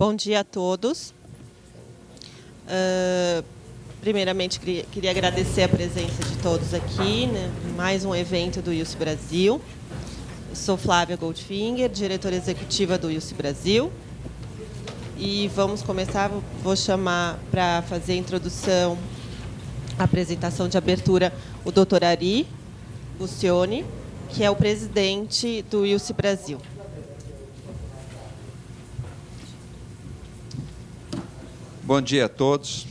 Bom dia a todos. Primeiramente, queria agradecer a presença de todos aqui, né, em mais um evento do ILSE Brasil. Eu sou Flávia Goldfinger, diretora executiva do ILSE Brasil. E vamos começar, vou chamar para fazer a introdução, a apresentação de abertura, o Dr. Ari Buscioni, que é o presidente do ILSE Brasil. Bom dia a todos.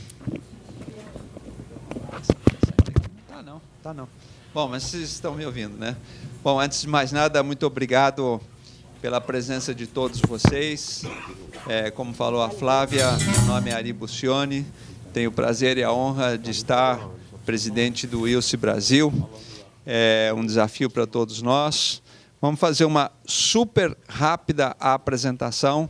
Tá não. Bom, mas vocês estão me ouvindo, né? Bom, antes de mais nada, muito obrigado pela presença de todos vocês. Como falou a Flávia, meu nome é Ari Buscioni, tenho o prazer e a honra de estar presidente do ILSE Brasil. É um desafio para todos nós. Vamos fazer uma super rápida apresentação.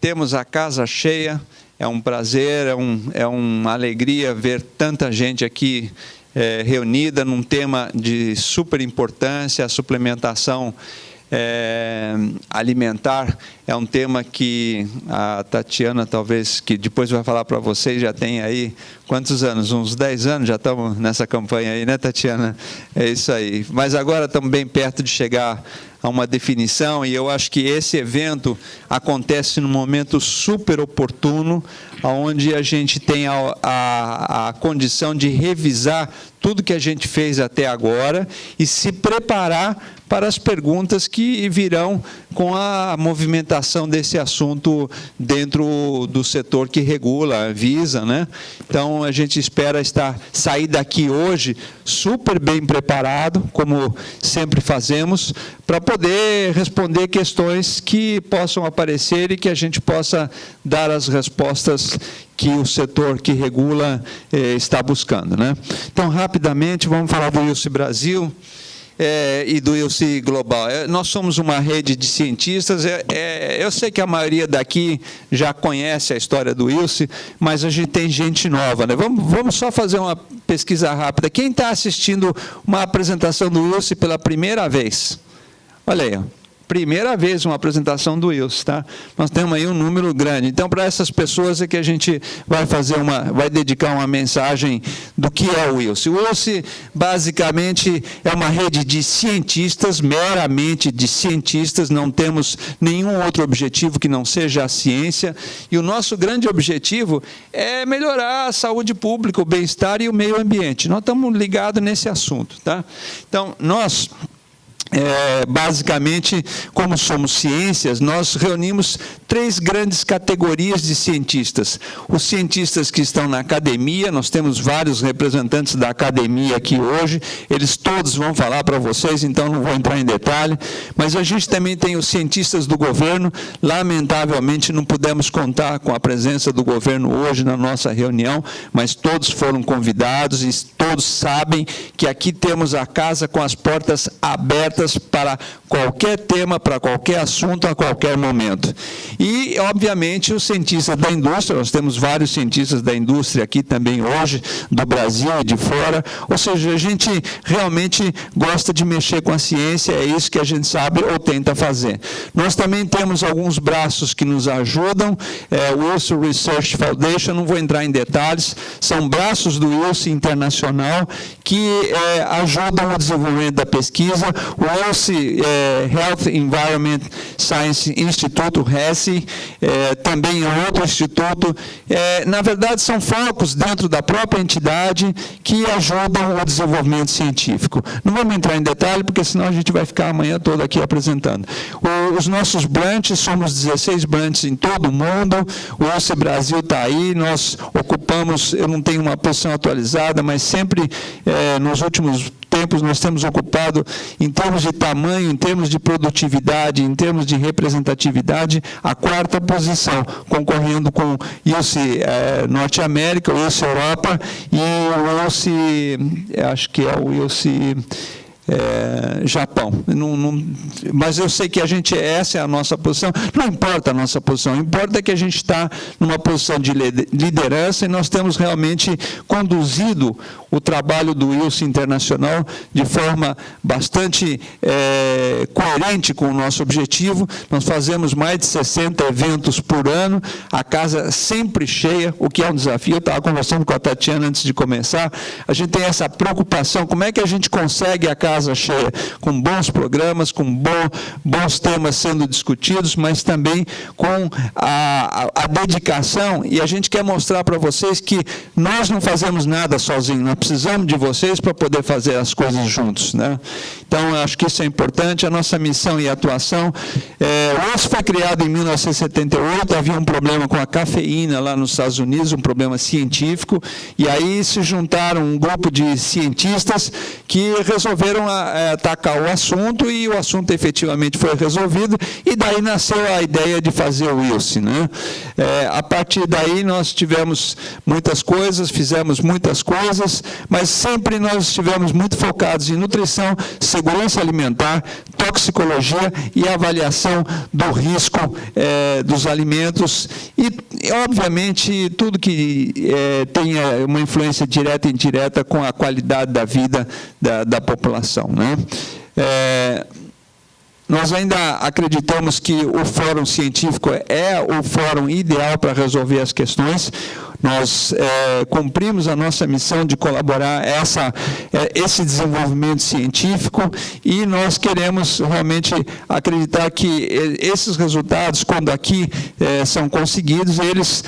Temos a casa cheia, é um prazer, é uma alegria ver tanta gente aqui reunida num tema de super importância. A suplementação alimentar é um tema que a Tatiana, talvez, que depois vai falar para vocês, já tem aí, quantos anos? Uns 10 anos já estamos nessa campanha aí, né, Tatiana? É isso aí. Mas agora estamos bem perto de chegar a uma definição, e eu acho que esse evento acontece num momento super oportuno, onde a gente tem a condição de revisar tudo que a gente fez até agora e se preparar para as perguntas que virão com a movimentação desse assunto dentro do setor que regula, a Anvisa, né? Então, a gente espera sair daqui hoje super bem preparado, como sempre fazemos, para poder responder questões que possam aparecer e que a gente possa dar as respostas que o setor que regula está buscando, né? Então, rapidamente, vamos falar do ILSE Brasil e do ILSE Global. Nós somos uma rede de cientistas. Eu sei que a maioria daqui já conhece a história do ILSE, mas a gente tem gente nova, né? Vamos só fazer uma pesquisa rápida. Quem está assistindo uma apresentação do ILSE pela primeira vez? Olha aí, ó. Primeira vez uma apresentação do ILSE, tá? Nós temos aí um número grande. Então, para essas pessoas é que a gente vai dedicar uma mensagem do que é o ILSE. O ILSE, basicamente, é uma rede de cientistas, meramente de cientistas, não temos nenhum outro objetivo que não seja a ciência, e o nosso grande objetivo é melhorar a saúde pública, o bem-estar e o meio ambiente. Nós estamos ligados nesse assunto, tá? Então, nós... basicamente, como somos ciências, nós reunimos 3 grandes categorias de cientistas. Os cientistas que estão na academia, nós temos vários representantes da academia aqui hoje, eles todos vão falar para vocês, então não vou entrar em detalhe, mas a gente também tem os cientistas do governo. Lamentavelmente não pudemos contar com a presença do governo hoje na nossa reunião, mas todos foram convidados e todos sabem que aqui temos a casa com as portas abertas para qualquer tema, para qualquer assunto, a qualquer momento. E, obviamente, os cientistas da indústria, nós temos vários cientistas da indústria aqui também hoje, do Brasil e de fora, ou seja, a gente realmente gosta de mexer com a ciência, é isso que a gente sabe ou tenta fazer. Nós também temos alguns braços que nos ajudam, o ILSE Research Foundation, não vou entrar em detalhes, são braços do ILSE internacional que ajudam o desenvolvimento da pesquisa. O ILSE Health Environment Science Institute, o HESI, também é outro instituto. Na verdade, são focos dentro da própria entidade que ajudam o desenvolvimento científico. Não vamos entrar em detalhe, porque senão a gente vai ficar a manhã toda aqui apresentando. Os nossos branches, somos 16 branches em todo o mundo, o ILSE Brasil está aí, nós ocupamos, eu não tenho uma posição atualizada, mas sempre nos últimos tempos nós temos ocupado, em termos de tamanho, em termos de produtividade, em termos de representatividade, a 4ª posição, concorrendo com o ILSE Norte América, o ILSE Europa e o ILSE, acho que é o ILSE Japão. Mas eu sei que essa é a nossa posição. Não importa a nossa posição, importa que a gente está numa posição de liderança e nós temos realmente conduzido o trabalho do Wilson Internacional de forma bastante coerente com o nosso objetivo. Nós fazemos mais de 60 eventos por ano, a casa sempre cheia, o que é um desafio. Eu estava conversando com a Tatiana antes de começar, a gente tem essa preocupação, como é que a gente consegue a casa cheia? Com bons programas, com bons temas sendo discutidos, mas também com a dedicação, e a gente quer mostrar para vocês que nós não fazemos nada sozinhos, nós precisamos de vocês para poder fazer as coisas juntos, né? Então, eu acho que isso é importante, a nossa missão e atuação. O USP foi criado em 1978, havia um problema com a cafeína lá nos Estados Unidos, um problema científico, e aí se juntaram um grupo de cientistas que resolveram atacar o assunto, e o assunto efetivamente foi resolvido, e daí nasceu a ideia de fazer o Wilson, né? A partir daí nós tivemos muitas coisas, fizemos muitas coisas, mas sempre nós estivemos muito focados em nutrição, segurança alimentar, toxicologia e avaliação do risco dos alimentos e, obviamente, tudo que tenha uma influência direta e indireta com a qualidade da vida da população, né? Nós ainda acreditamos que o fórum científico é o fórum ideal para resolver as questões. Nós cumprimos a nossa missão de colaborar esse desenvolvimento científico e nós queremos realmente acreditar que esses resultados, quando aqui são conseguidos, eles,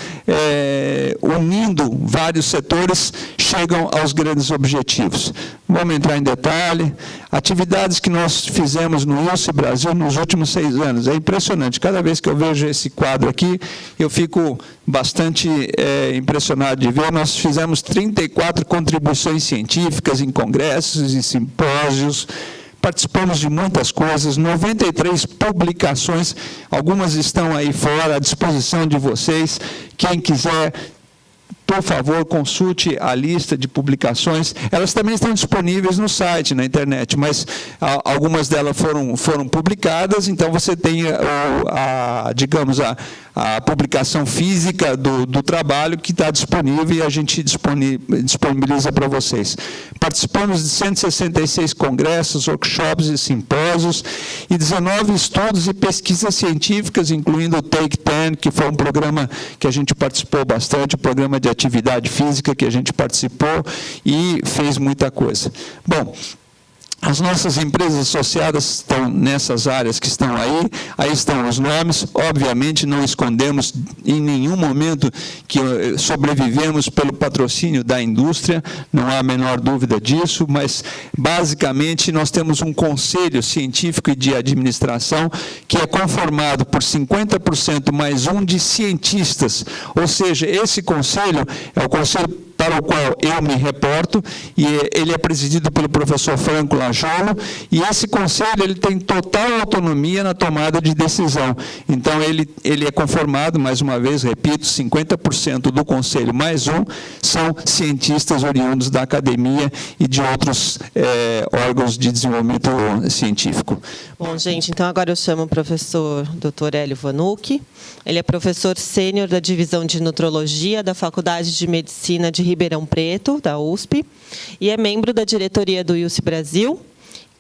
unindo vários setores, chegam aos grandes objetivos. Vamos entrar em detalhe. Atividades que nós fizemos no USP Brasil nos últimos 6 anos. É impressionante. Cada vez que eu vejo esse quadro aqui, eu fico bastante impressionado de ver. Nós fizemos 34 contribuições científicas em congressos, em simpósios, participamos de muitas coisas, 93 publicações, algumas estão aí fora, à disposição de vocês. Quem quiser, por favor, consulte a lista de publicações. Elas também estão disponíveis no site, na internet, mas algumas delas foram publicadas, então você tem, digamos, a publicação física do trabalho que está disponível e a gente disponibiliza para vocês. Participamos de 166 congressos, workshops e simpósios e 19 estudos e pesquisas científicas, incluindo o Take 10, que foi um programa que a gente participou bastante, um programa de atividade física que a gente participou e fez muita coisa. Bom, as nossas empresas associadas estão nessas áreas que estão aí estão os nomes. Obviamente, não escondemos em nenhum momento que sobrevivemos pelo patrocínio da indústria, não há a menor dúvida disso, mas, basicamente, nós temos um conselho científico e de administração que é conformado por 50% mais um de cientistas, ou seja, esse conselho é o conselho para o qual eu me reporto, e ele é presidido pelo professor Franco Lajolo, e esse conselho ele tem total autonomia na tomada de decisão. Então, ele é conformado, mais uma vez, repito, 50% do conselho mais um são cientistas oriundos da academia e de outros órgãos de desenvolvimento científico. Bom, gente, então agora eu chamo o professor Dr. Hélio Vanucchi. Ele é professor sênior da Divisão de Nutrologia da Faculdade de Medicina de Ribeirão Preto, da USP, e é membro da diretoria do USP Brasil,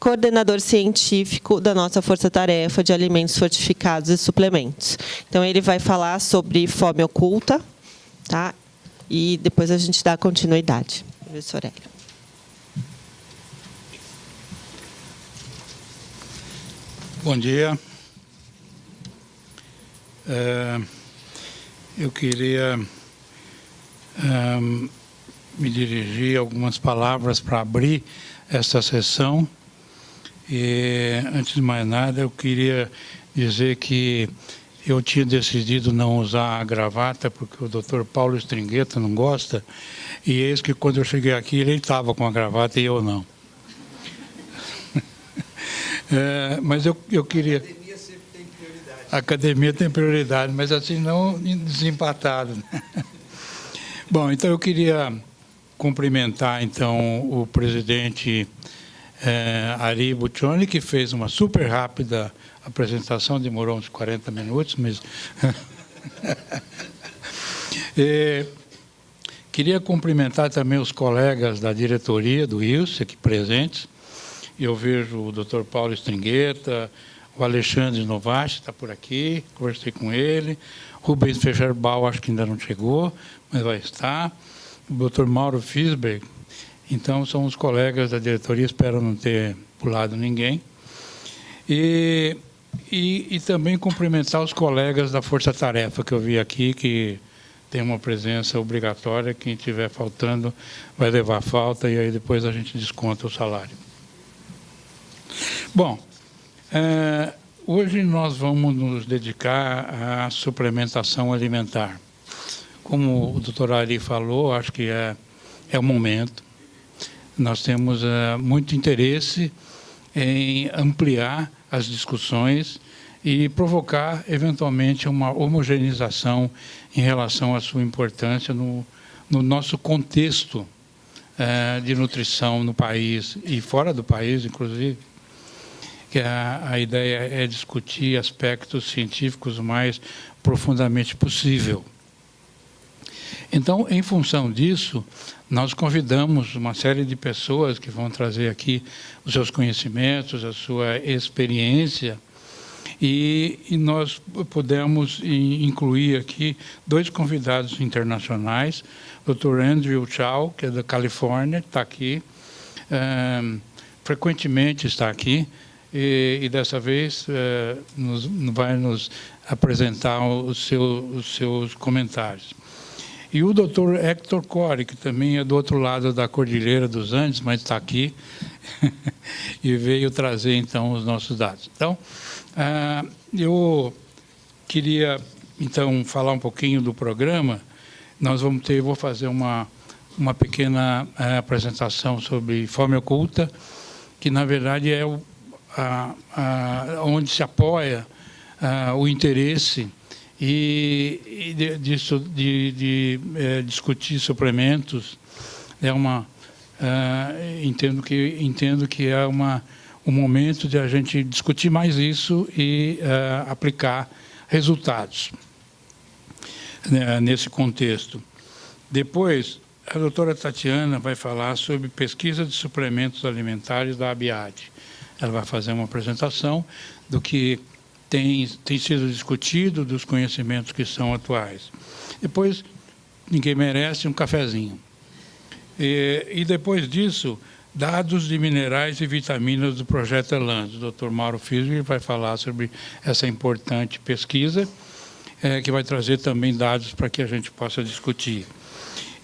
coordenador científico da nossa força-tarefa de alimentos fortificados e suplementos. Então, ele vai falar sobre fome oculta, tá? E depois a gente dá continuidade. Professor Hélio. Bom dia. Eu queria me dirigir algumas palavras para abrir esta sessão. E, antes de mais nada, eu queria dizer que eu tinha decidido não usar a gravata, porque o Dr. Paulo Stringhetta não gosta, e eis que, quando eu cheguei aqui, ele estava com a gravata e eu não. Mas eu queria... A academia tem prioridade, mas assim não desempatado. Bom, então eu queria cumprimentar então o presidente Ari Buccioni, que fez uma super rápida apresentação, demorou uns 40 minutos, mas... Queria cumprimentar também os colegas da diretoria do IUS aqui presentes. Eu vejo o Dr. Paulo Stringheta, o Alexandre Novasti está por aqui, conversei com ele. Rubens Fecherbal, acho que ainda não chegou, mas vai estar. O Dr. Mauro Fisberg. Então, são os colegas da diretoria, espero não ter pulado ninguém. E também cumprimentar os colegas da Força Tarefa, que eu vi aqui, que tem uma presença obrigatória. Quem estiver faltando vai levar a falta e aí depois a gente desconta o salário. Bom, hoje nós vamos nos dedicar à suplementação alimentar. Como o doutor Ari falou, acho que é o momento. Nós temos muito interesse em ampliar as discussões e provocar, eventualmente, uma homogeneização em relação à sua importância no nosso contexto de nutrição no país e fora do país, inclusive. Que a ideia é discutir aspectos científicos o mais profundamente possível. Então, em função disso, nós convidamos uma série de pessoas que vão trazer aqui os seus conhecimentos, a sua experiência, e nós pudemos incluir aqui 2 convidados internacionais, o Dr. Andrew Chow, que é da Califórnia, está aqui, frequentemente está aqui, e dessa vez vai nos apresentar os seus comentários. E o Dr. Hector Core, que também é do outro lado da Cordilheira dos Andes, mas está aqui, e veio trazer, então, os nossos dados. Então, eu queria, então, falar um pouquinho do programa. Vou fazer uma pequena apresentação sobre fome oculta, que, na verdade, é onde se apoia o interesse de discutir suplementos. Entendo que é um momento de a gente discutir mais isso e aplicar resultados nesse contexto. Depois, a doutora Tatiana vai falar sobre pesquisa de suplementos alimentares da ABIAD. Ela vai fazer uma apresentação do que tem sido discutido, dos conhecimentos que são atuais. Depois, ninguém merece um cafezinho. E depois disso, dados de minerais e vitaminas do Projeto Elands. O Dr. Mauro Fisberg vai falar sobre essa importante pesquisa, que vai trazer também dados para que a gente possa discutir.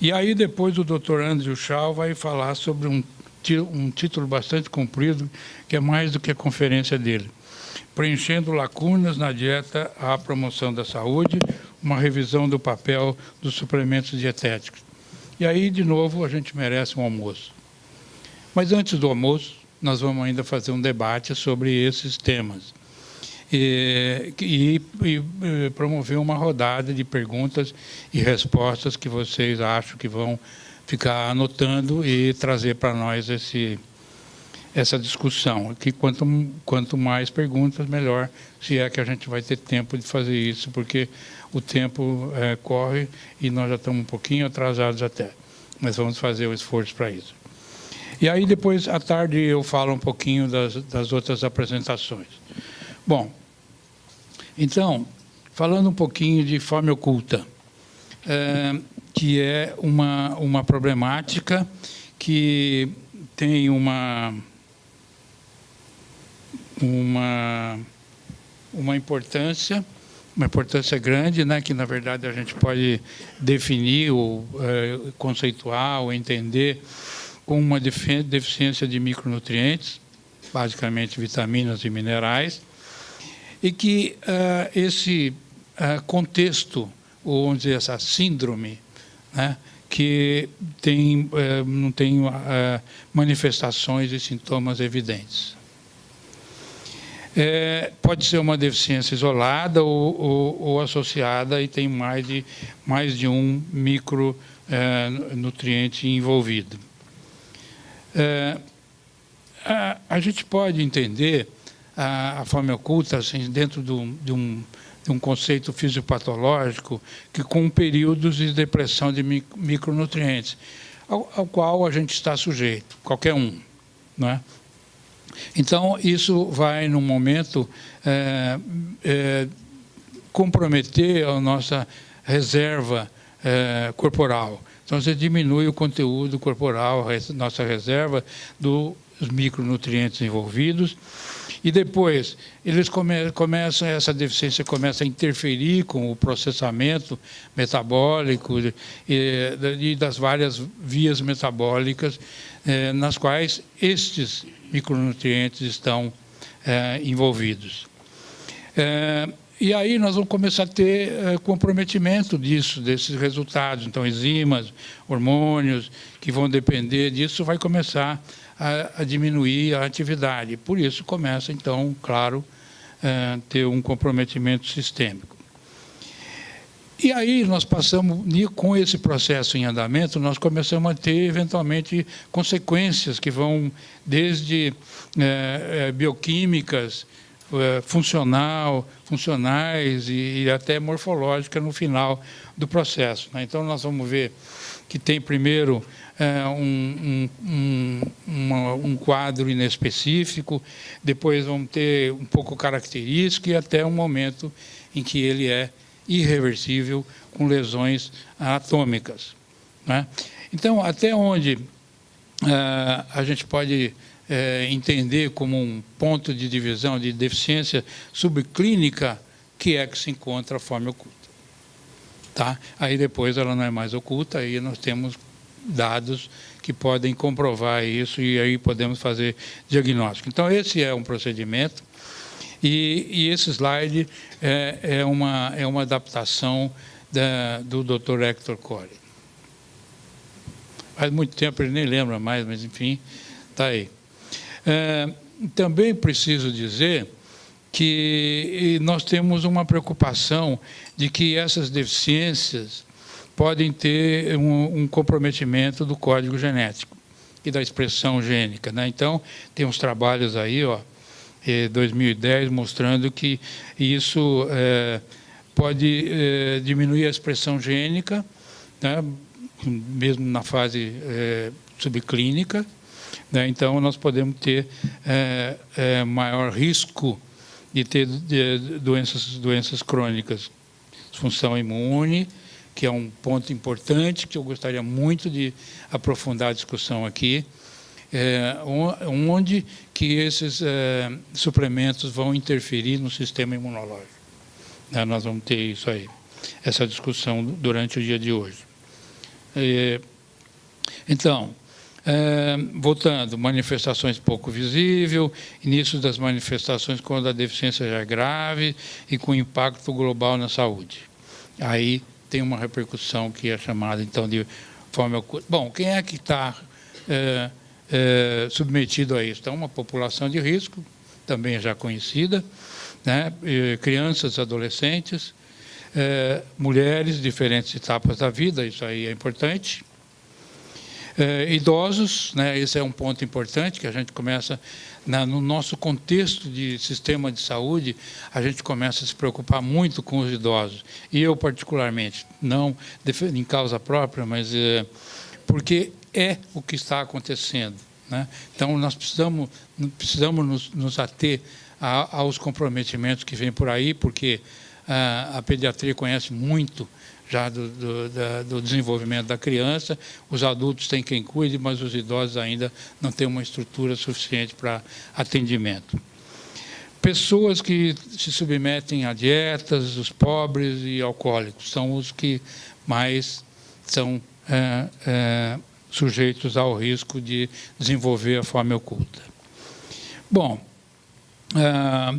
E aí, depois, o Dr. Andrew Chow vai falar sobre um título bastante comprido, que é mais do que a conferência dele. Preenchendo lacunas na dieta à promoção da saúde, uma revisão do papel dos suplementos dietéticos. E aí, de novo, a gente merece um almoço. Mas antes do almoço, nós vamos ainda fazer um debate sobre esses temas. E promover uma rodada de perguntas e respostas que vocês acham que vão ficar anotando e trazer para nós essa discussão. Que quanto mais perguntas, melhor, se é que a gente vai ter tempo de fazer isso, porque o tempo corre e nós já estamos um pouquinho atrasados até. Mas vamos fazer o esforço para isso. E aí, depois, à tarde, eu falo um pouquinho das outras apresentações. Bom, então, falando um pouquinho de fome oculta, que é uma problemática que tem uma importância grande, né, que, na verdade, a gente pode definir, ou conceituar, ou entender como uma deficiência de micronutrientes, basicamente vitaminas e minerais, e que esse contexto, ou vamos dizer, essa síndrome, né, que não tem manifestações e sintomas evidentes. Pode ser uma deficiência isolada ou associada e tem mais de um micronutriente envolvido. a gente pode entender a fome oculta assim, dentro de um conceito fisiopatológico que com períodos de depressão de micronutrientes, ao qual a gente está sujeito, qualquer um, não é? Então, isso vai, num momento, comprometer a nossa reserva corporal. Então, você diminui o conteúdo corporal, nossa reserva dos micronutrientes envolvidos, e depois essa deficiência começa a interferir com o processamento metabólico e das várias vias metabólicas nas quais estes micronutrientes estão envolvidos. E aí nós vamos começar a ter comprometimento desses resultados. Então, enzimas, hormônios, que vão depender disso, vai começar a diminuir a atividade. Por isso começa, então, claro, ter um comprometimento sistêmico. E aí nós passamos, com esse processo em andamento, nós começamos a ter, eventualmente, consequências que vão desde bioquímicas, funcionais e até morfológicas no final do processo, né? Então, nós vamos ver que tem, primeiro, um quadro inespecífico, depois vamos ter um pouco característico e até um momento em que ele é irreversível, com lesões atômicas, né? Então, até onde a gente pode entender como um ponto de divisão de deficiência subclínica, que se encontra a fome oculta. Tá? Aí depois ela não é mais oculta, aí nós temos dados que podem comprovar isso e aí podemos fazer diagnóstico. Então, esse é um procedimento. E esse slide é uma adaptação do Dr. Hector Corey. Faz muito tempo, ele nem lembra mais, mas, enfim, está aí. Também preciso dizer que nós temos uma preocupação de que essas deficiências podem ter um comprometimento do código genético e da expressão gênica, né? Então, tem uns trabalhos aí, 2010, mostrando que isso pode diminuir a expressão gênica, né? Mesmo na fase subclínica, né? Então, nós podemos ter maior risco de ter doenças crônicas, disfunção imune, que é um ponto importante que eu gostaria muito de aprofundar a discussão aqui, onde que esses suplementos vão interferir no sistema imunológico. Nós vamos ter isso aí, essa discussão durante o dia de hoje. Então, voltando, manifestações pouco visíveis, início das manifestações quando a deficiência já é grave e com impacto global na saúde. Aí tem uma repercussão que é chamada, então, de fome oculta. Bom, quem é que está submetido a isso? Então, uma população de risco, também já conhecida, né? Crianças, adolescentes, mulheres, diferentes etapas da vida, isso aí é importante. Idosos, né? Esse é um ponto importante que a gente começa, no nosso contexto de sistema de saúde, a gente começa a se preocupar muito com os idosos. E eu, particularmente, não em causa própria, mas porque é o que está acontecendo, né? Então, nós precisamos nos ater aos comprometimentos que vêm por aí, porque a pediatria conhece muito já do desenvolvimento da criança, os adultos têm quem cuide, mas os idosos ainda não têm uma estrutura suficiente para atendimento. Pessoas que se submetem a dietas, os pobres e alcoólicos, são os que mais são sujeitos ao risco de desenvolver a fome oculta. Bom,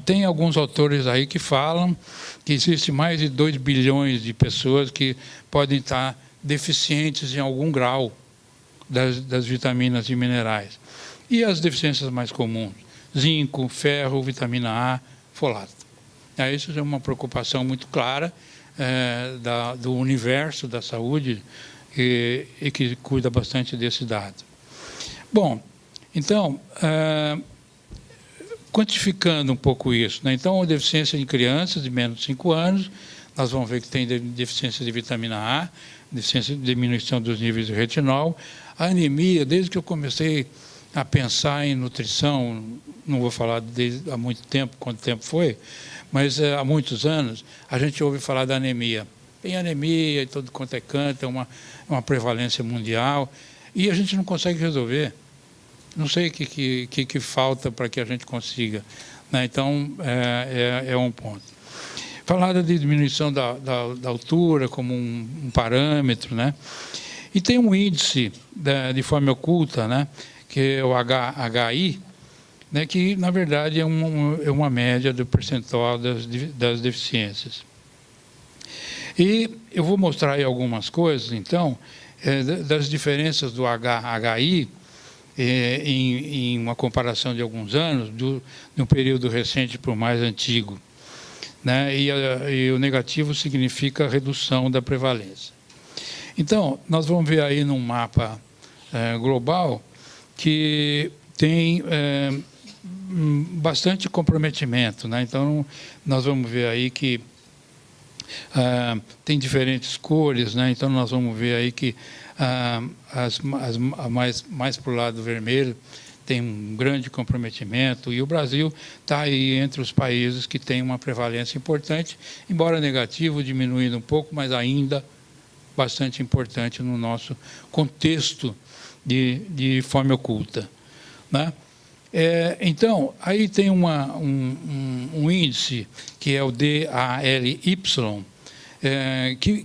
tem alguns autores aí que falam que existe mais de 2 bilhões de pessoas que podem estar deficientes em algum grau das vitaminas e minerais. E as deficiências mais comuns? Zinco, ferro, vitamina A, folato. Isso é uma preocupação muito clara do universo da saúde e que cuida bastante desse dado. Bom, Então, quantificando um pouco isso, né? Então, a deficiência em crianças de menos de 5 anos, nós vamos ver que tem deficiência de vitamina A, deficiência de diminuição dos níveis de retinol, a anemia, desde que eu comecei a pensar em nutrição, não vou falar há muito tempo, quanto tempo foi, mas há muitos anos, a gente ouve falar da anemia. Tem anemia, todo quanto é canto, é uma prevalência mundial, e a gente não consegue resolver. Não sei o que falta para que a gente consiga, né? Então, é um ponto. Falar da diminuição da altura como um parâmetro, né? E tem um índice de forma oculta, né? Que é o HI, né? Que, na verdade, é uma média do percentual das deficiências. E eu vou mostrar aí algumas coisas, então, das diferenças do HI em uma comparação de alguns anos, de um período recente para o mais antigo, né? E o negativo significa redução da prevalência. Então, nós vamos ver aí num mapa global que tem bastante comprometimento, né? Então, nós vamos ver aí que tem diferentes cores, né? Então, nós vamos ver aí que mais para o lado vermelho tem um grande comprometimento, e o Brasil está aí entre os países que têm uma prevalência importante, embora negativo, diminuindo um pouco, mas ainda bastante importante no nosso contexto de fome oculta, né? Então, aí tem um índice, que é o DALY,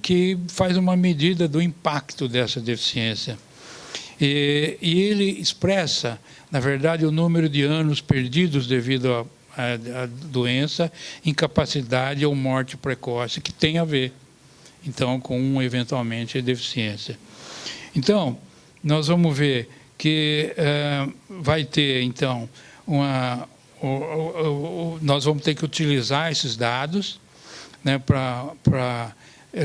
que faz uma medida do impacto dessa deficiência. E ele expressa, na verdade, o número de anos perdidos devido à doença, incapacidade ou morte precoce, que tem a ver, então, com, eventualmente, a deficiência. Então, nós vamos ver que vai ter, então, nós vamos ter que utilizar esses dados, né, para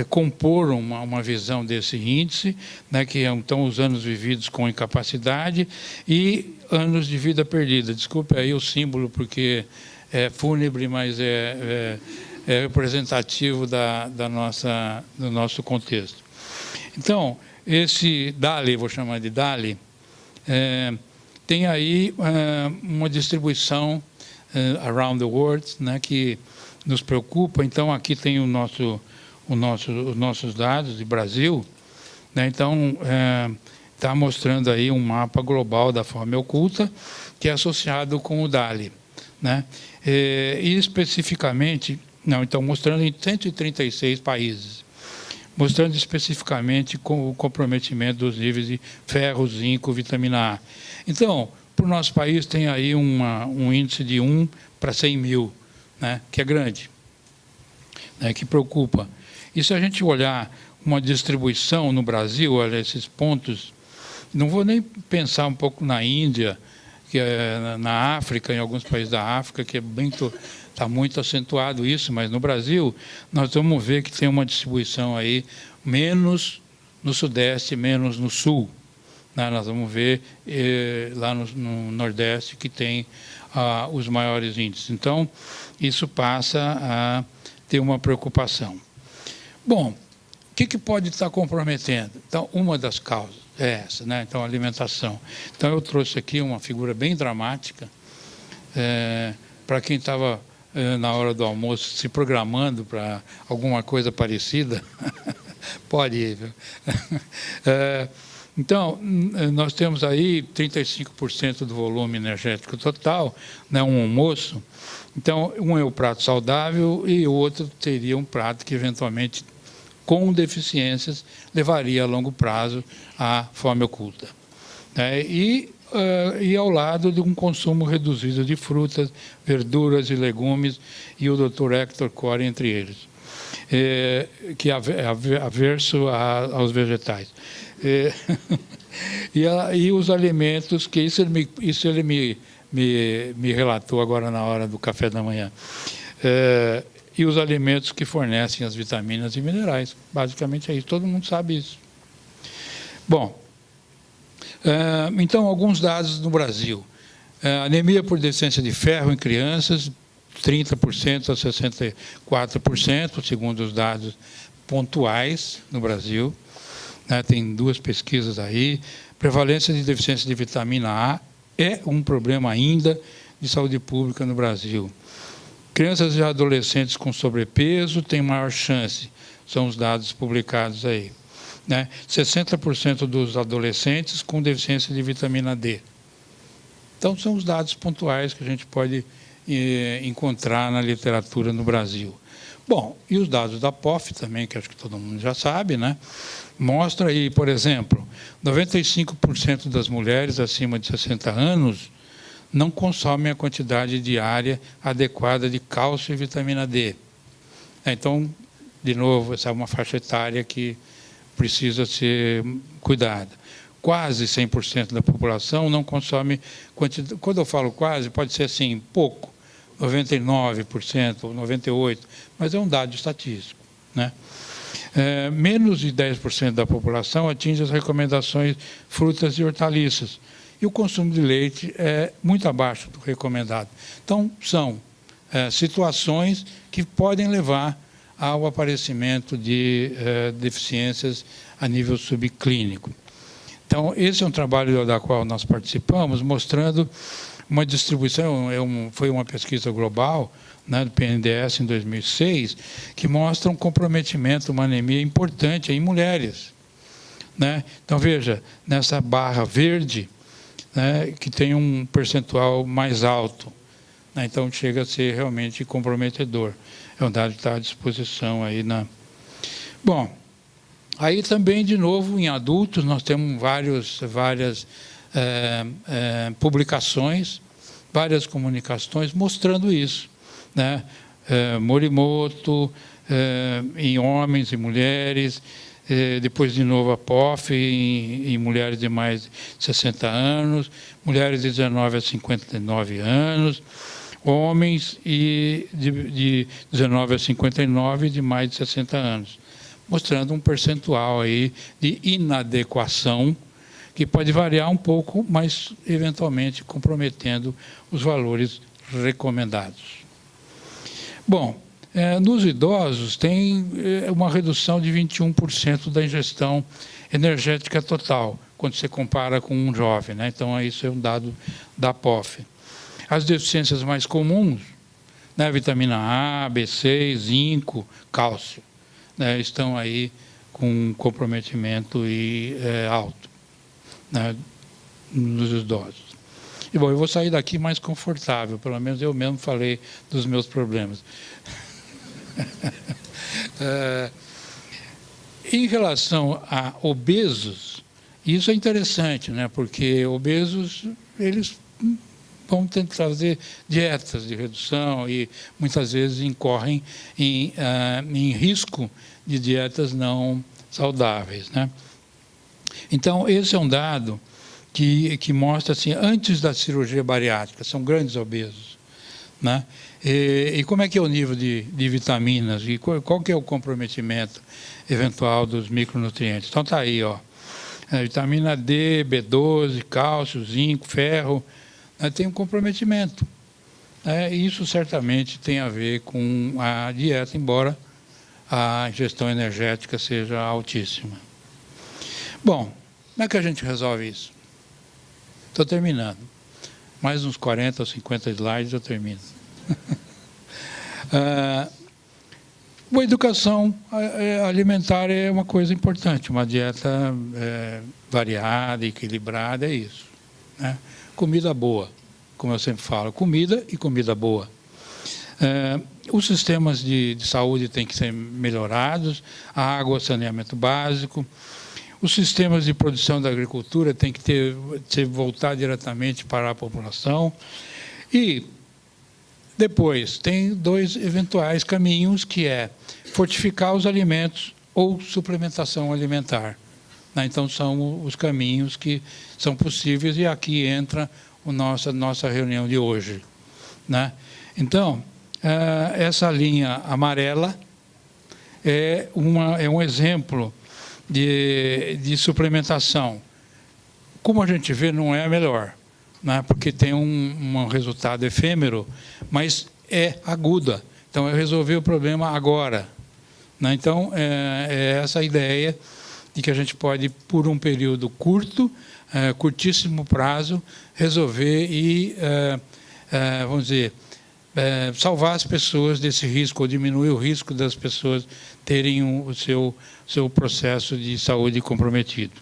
compor uma visão desse índice, né, que é, então, os anos vividos com incapacidade e anos de vida perdida. Desculpe aí o símbolo, porque é fúnebre, mas é representativo do nosso contexto. Então, esse DALY, vou chamar de DALY, tem aí uma distribuição around the world, né, que nos preocupa. Então, aqui tem os nossos dados de Brasil, né? Então, está mostrando aí um mapa global da fome oculta, que é associado com o DALY, né? E especificamente, então, mostrando em 136 países, mostrando especificamente com o comprometimento dos níveis de ferro, zinco, vitamina A. Então, para o nosso país tem aí um índice de 1 para 100 mil, né, que é grande, né, que preocupa. E se a gente olhar uma distribuição no Brasil, olha esses pontos, não vou nem pensar um pouco na Índia, que é na África, em alguns países da África, que está muito acentuado isso, mas no Brasil nós vamos ver que tem uma distribuição aí menos no Sudeste, menos no Sul, né? Nós vamos ver lá no Nordeste que tem os maiores índices. Então, isso passa a ter uma preocupação. Bom, o que pode estar comprometendo? Então, uma das causas é essa, né? Então, a alimentação. Então, eu trouxe aqui uma figura bem dramática, para quem estava na hora do almoço se programando para alguma coisa parecida, pode ir. Então, nós temos aí 35% do volume energético total, né, um almoço. Então, um é o prato saudável e o outro teria um prato que, eventualmente, com deficiências, levaria a longo prazo à fome oculta. E ao lado de um consumo reduzido de frutas, verduras e legumes, e o Dr. Hector Core entre eles, que é averso aos vegetais. E os alimentos, que isso ele me relatou agora na hora do café da manhã, e os alimentos que fornecem as vitaminas e minerais. Basicamente é isso, todo mundo sabe isso. Bom, Então, alguns dados no Brasil. Anemia por deficiência de ferro em crianças, 30% a 64%, segundo os dados pontuais no Brasil. Tem 2 pesquisas aí. Prevalência de deficiência de vitamina A é um problema ainda de saúde pública no Brasil. Crianças e adolescentes com sobrepeso têm maior chance, são os dados publicados aí. 60% dos adolescentes com deficiência de vitamina D. Então, são os dados pontuais que a gente pode encontrar na literatura no Brasil. Bom, e os dados da POF também, que acho que todo mundo já sabe, mostra aí, por exemplo, 95% das mulheres acima de 60 anos não consomem a quantidade diária adequada de cálcio e vitamina D. Então, de novo, essa é uma faixa etária que precisa ser cuidada. Quase 100% da população não consome quantidade. Quando eu falo quase, pode ser assim, pouco, 99%, 98%, mas é um dado estatístico. Menos de 10% da população atinge as recomendações frutas e hortaliças. E o consumo de leite é muito abaixo do recomendado. Então, são situações que podem levar ao aparecimento de deficiências a nível subclínico. Então, esse é um trabalho da qual nós participamos, mostrando uma distribuição, foi uma pesquisa global, do PNDS em 2006, que mostra um comprometimento, uma anemia importante em mulheres. Então, veja, nessa barra verde, que tem um percentual mais alto. Então, chega a ser realmente comprometedor. É um dado que está à disposição aí. Bom, aí também, de novo, em adultos, nós temos várias publicações, várias comunicações mostrando isso. Morimoto, em homens e mulheres, depois, de novo, a POF em mulheres de mais de 60 anos, mulheres de 19 a 59 anos, homens de 19 a 59 de mais de 60 anos, mostrando um percentual aí de inadequação que pode variar um pouco, mas eventualmente comprometendo os valores recomendados. Bom, nos idosos tem uma redução de 21% da ingestão energética total, quando você compara com um jovem. Então, isso é um dado da POF. As deficiências mais comuns, vitamina A, B6, zinco, cálcio, estão aí com comprometimento alto nos idosos. E, bom, eu vou sair daqui mais confortável, pelo menos eu mesmo falei dos meus problemas. Em relação a obesos, isso é interessante, porque obesos, eles vão tentar fazer dietas de redução e muitas vezes incorrem em risco de dietas não saudáveis. Então, esse é um dado que mostra, assim, antes da cirurgia bariátrica, são grandes obesos. E como é que é o nível de vitaminas e qual que é o comprometimento eventual dos micronutrientes? Então, está aí, vitamina D, B12, cálcio, zinco, ferro, tem um comprometimento. Isso certamente tem a ver com a dieta, embora a ingestão energética seja altíssima. Bom, como é que a gente resolve isso? Estou terminando. Mais uns 40 ou 50 slides eu termino. A educação alimentar é uma coisa importante, uma dieta variada, equilibrada, é isso. Comida boa, como eu sempre falo, comida e comida boa. Os sistemas de saúde têm que ser melhorados, a água, saneamento básico. Os sistemas de produção da agricultura têm que ser voltar diretamente para a população. E depois tem 2 eventuais caminhos, que é fortificar os alimentos ou suplementação alimentar. Então, são os caminhos que são possíveis, e aqui entra a nossa reunião de hoje. Então, essa linha amarela é um exemplo de suplementação como a gente vê, não é a melhor, né? Porque tem um resultado efêmero, mas é aguda. Então, é resolver o problema agora, né? Então, é essa a ideia de que a gente pode, por um período curto, curtíssimo prazo, resolver e, vamos dizer, salvar as pessoas desse risco, ou diminuir o risco das pessoas terem o seu processo de saúde comprometido.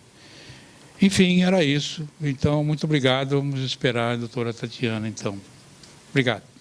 Enfim, era isso. Então, muito obrigado. Vamos esperar a doutora Tatiana, então. Obrigado.